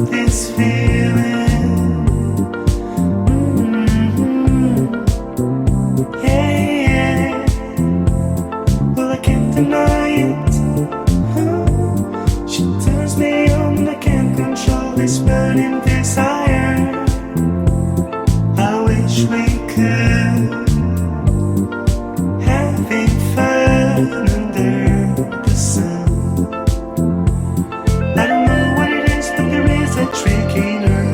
this feeling. Yeah, yeah. Well, I can't deny it. She turns me on, I can't control this burning desire. I wish we could having fun under the sun. I don't know what it is, but there is a trick in her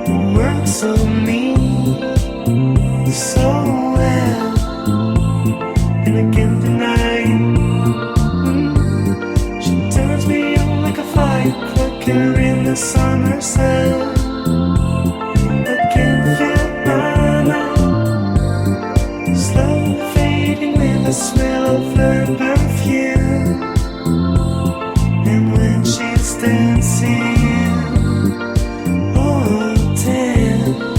who works on me so well, and I can't deny it. She turns me on like a firecracker in the summer sun. I can't feel my mind slowly fading with the smell of her perfume. And when she's dancing, oh damn.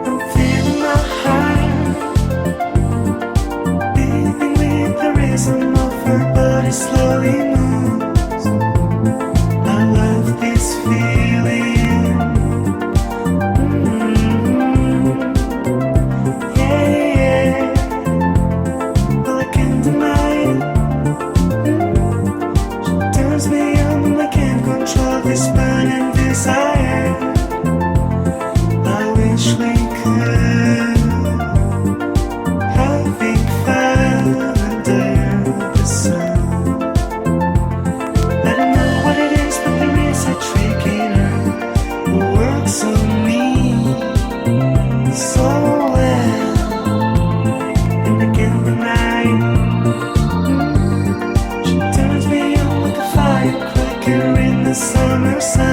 I'm feeling my heart beating with the rhythm of her body slowly moves. I love this feeling. Yeah, yeah. Well, I can't deny it. She turns me on and I can't control this burning desire. I wish we could having fun under the sun. I don't know what it is, but there is a trick in her who works on me so well, and I can't deny it. She turns me on like a firecracker in the summer sun.